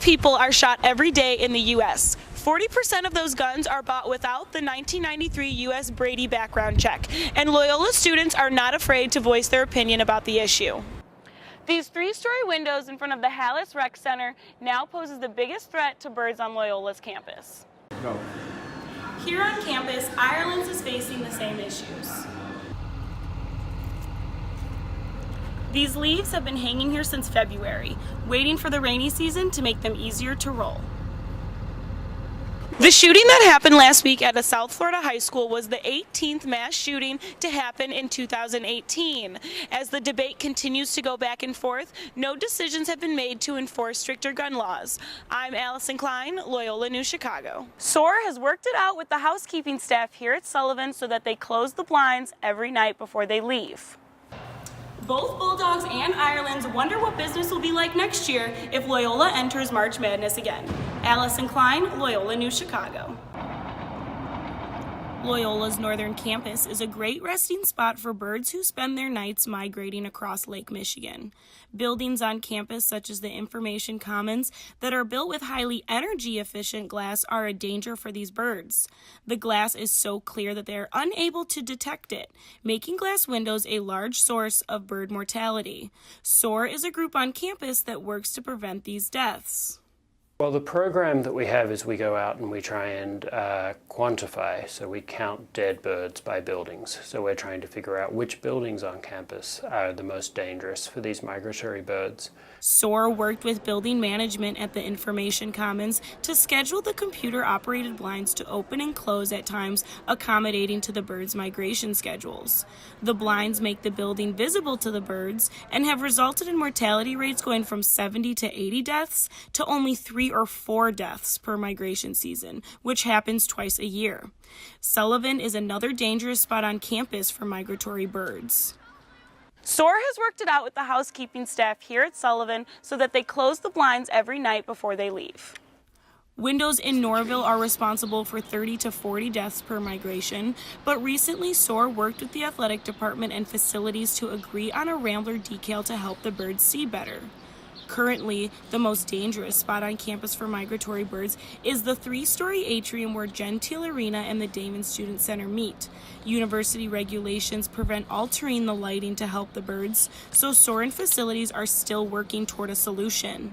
people are shot every day in the U.S. 40% of those guns are bought without the 1993 U.S. Brady background check, and Loyola students are not afraid to voice their opinion about the issue. These three-story windows in front of the Hallis Rec Center now poses the biggest threat to birds on Loyola's campus. Go. Here on campus, Ireland's is facing the same issues. These leaves have been hanging here since February, waiting for the rainy season to make them easier to roll. The shooting that happened last week at a South Florida high school was the 18th mass shooting to happen in 2018. As the debate continues to go back and forth, no decisions have been made to enforce stricter gun laws. I'm Allison Klein, Loyola New Chicago. SOAR has worked it out with the housekeeping staff here at Sullivan so that they close the blinds every night before they leave. Both Bulldogs and Irelands wonder what business will be like next year if Loyola enters March Madness again. Allison Klein, Loyola New Chicago. Loyola's northern campus is a great resting spot for birds who spend their nights migrating across Lake Michigan. Buildings on campus, such as the Information Commons, that are built with highly energy-efficient glass are a danger for these birds. The glass is so clear that they are unable to detect it, making glass windows a large source of bird mortality. SOAR is a group on campus that works to prevent these deaths. Well, the program that we have is we go out and we try and quantify, so we count dead birds by buildings. So we're trying to figure out which buildings on campus are the most dangerous for these migratory birds. SOAR worked with building management at the Information Commons to schedule the computer-operated blinds to open and close at times accommodating to the birds' migration schedules. The blinds make the building visible to the birds and have resulted in mortality rates going from 70 to 80 deaths to only 3 or 4 deaths per migration season, which happens twice a year. Sullivan is another dangerous spot on campus for migratory birds. SOAR has worked it out with the housekeeping staff here at Sullivan so that they close the blinds every night before they leave. Windows in Norville are responsible for 30 to 40 deaths per migration, but recently SOAR worked with the athletic department and facilities to agree on a rambler decal to help the birds see better. Currently, the most dangerous spot on campus for migratory birds is the 3-story atrium where Gentile Arena and the Damon Student Center meet. University regulations prevent altering the lighting to help the birds, so SOAR and facilities are still working toward a solution.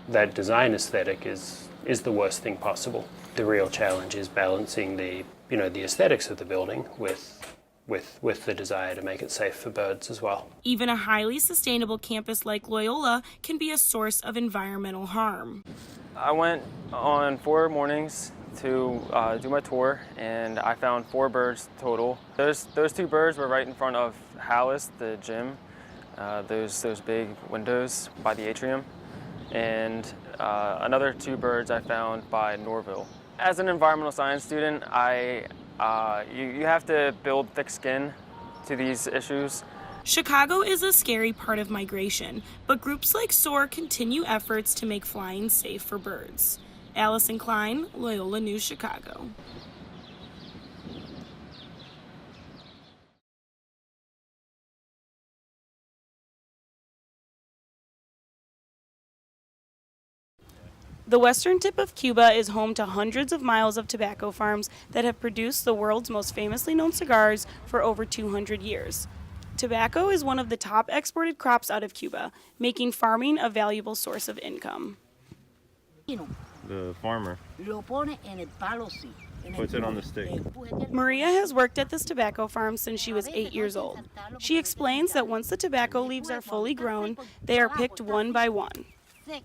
That design aesthetic is the worst thing possible. The real challenge is balancing the aesthetics of the building with the desire to make it safe for birds as well. Even a highly sustainable campus like Loyola can be a source of environmental harm. I went on 4 mornings to do my tour, and I found 4 birds total. Those 2 birds were right in front of Hallis, the gym, those big windows by the atrium, and another 2 birds I found by Norville. As an environmental science student, you have to build thick skin to these issues. Chicago is a scary part of migration, but groups like SOAR continue efforts to make flying safe for birds. Allison Klein, Loyola News Chicago. The western tip of Cuba is home to hundreds of miles of tobacco farms that have produced the world's most famously known cigars for over 200 years. Tobacco is one of the top exported crops out of Cuba, making farming a valuable source of income. The farmer puts it on the stick. Maria has worked at this tobacco farm since she was 8 years old. She explains that once the tobacco leaves are fully grown, they are picked one by one.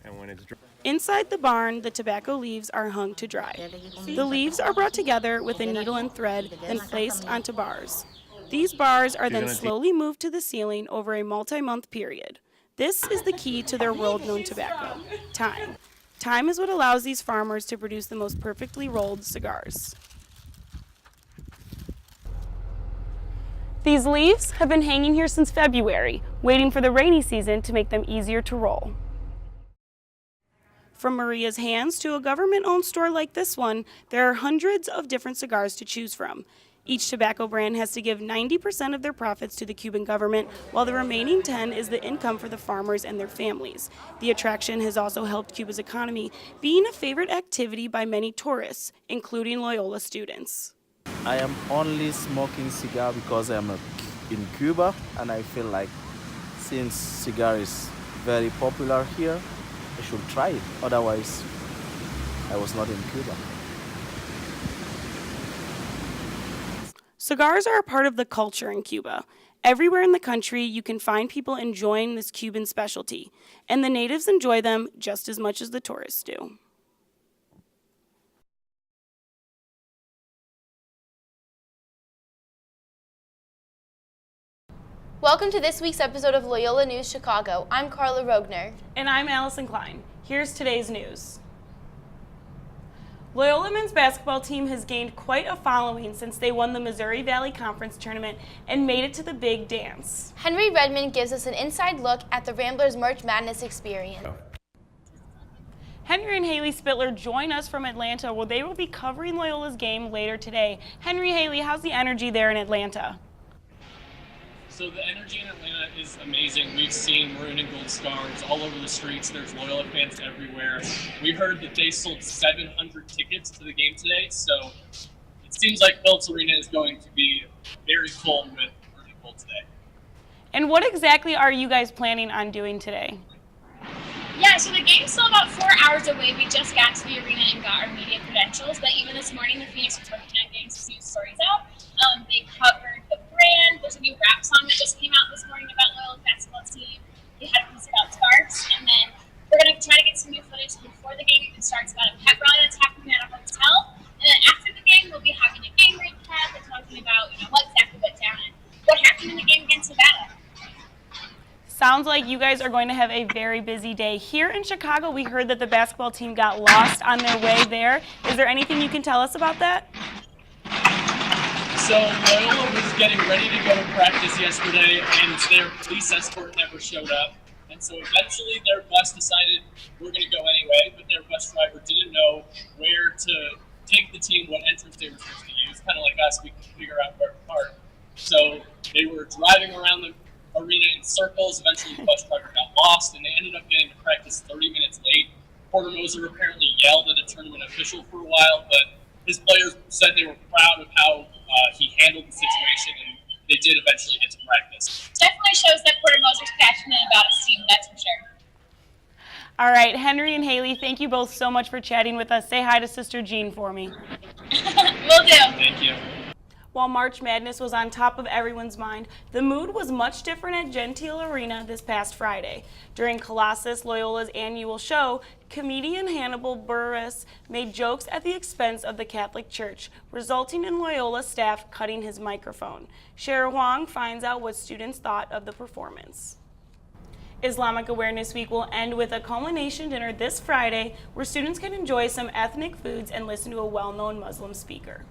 And when it's dry. Inside the barn, the tobacco leaves are hung to dry. The leaves are brought together with a needle and thread, then placed onto bars. These bars are then slowly moved to the ceiling over a multi-month period. This is the key to their world-known tobacco, time. Time is what allows these farmers to produce the most perfectly rolled cigars. These leaves have been hanging here since February, waiting for the rainy season to make them easier to roll. From Maria's hands to a government-owned store like this one, there are hundreds of different cigars to choose from. Each tobacco brand has to give 90% of their profits to the Cuban government, while the remaining 10% is the income for the farmers and their families. The attraction has also helped Cuba's economy, being a favorite activity by many tourists, including Loyola students. I am only smoking cigar because I'm in Cuba, and I feel like since cigar is very popular here, I should try it. Otherwise, I was not in Cuba. Cigars are a part of the culture in Cuba. Everywhere in the country, you can find people enjoying this Cuban specialty, and the natives enjoy them just as much as the tourists do. Welcome to this week's episode of Loyola News Chicago. I'm Carla Rogner. And I'm Allison Klein. Here's today's news. Loyola men's basketball team has gained quite a following since they won the Missouri Valley Conference tournament and made it to the big dance. Henry Redmond gives us an inside look at the Ramblers' March Madness experience. Henry and Haley Spittler join us from Atlanta, where they will be covering Loyola's game later today. Henry, Haley, how's the energy there in Atlanta? So the energy in Atlanta is amazing. We've seen maroon and gold stars all over the streets. There's Loyola fans everywhere. We heard that they sold 700 tickets to the game today, so it seems like Phillips Arena is going to be very full with maroon and gold today. And what exactly are you guys planning on doing today? Yeah, so the game's still about 4 hours away. We just got to the arena and got our media credentials, but even this morning the Phoenix Return Games news stories out. They covered the brand. There's a new rap song that just came out this morning about Loyola's basketball team. They had a piece about scarves, and then we're going to try to get some new footage before the game even starts about a pep rally that's happening at a hotel. And then after the game, we'll be having a game recap and talking about what exactly went down and what happened in the game against Nevada. Sounds like you guys are going to have a very busy day. Here in Chicago, we heard that the basketball team got lost on their way there. Is there anything you can tell us about that? So Loyola was getting ready to go to practice yesterday, and their police escort never showed up. And so eventually their bus decided we're going to go anyway, but their bus driver didn't know where to take the team, what entrance they were supposed to use. Kind of like us, we could figure out where to park. So they were driving around the arena in circles. Eventually the bus driver got lost, and they ended up getting to practice 30 minutes late. Porter Moser apparently yelled at a tournament official for a while, but his players said they were proud of how he handled the situation, and they did eventually get to practice. Definitely shows that Porter Moser's passionate about his team, that's for sure. All right, Henry and Haley, thank you both so much for chatting with us. Say hi to Sister Jean for me. Will do. Thank you. While March Madness was on top of everyone's mind, the mood was much different at Gentile Arena this past Friday. During Colossus, Loyola's annual show, comedian Hannibal Buress made jokes at the expense of the Catholic Church, resulting in Loyola staff cutting his microphone. Shara Huang finds out what students thought of the performance. Islamic Awareness Week will end with a culmination dinner this Friday, where students can enjoy some ethnic foods and listen to a well-known Muslim speaker.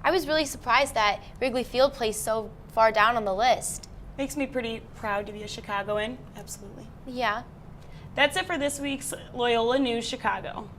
I was really surprised that Wrigley Field placed so far down on the list. Makes me pretty proud to be a Chicagoan, absolutely. Yeah. That's it for this week's Loyola News Chicago.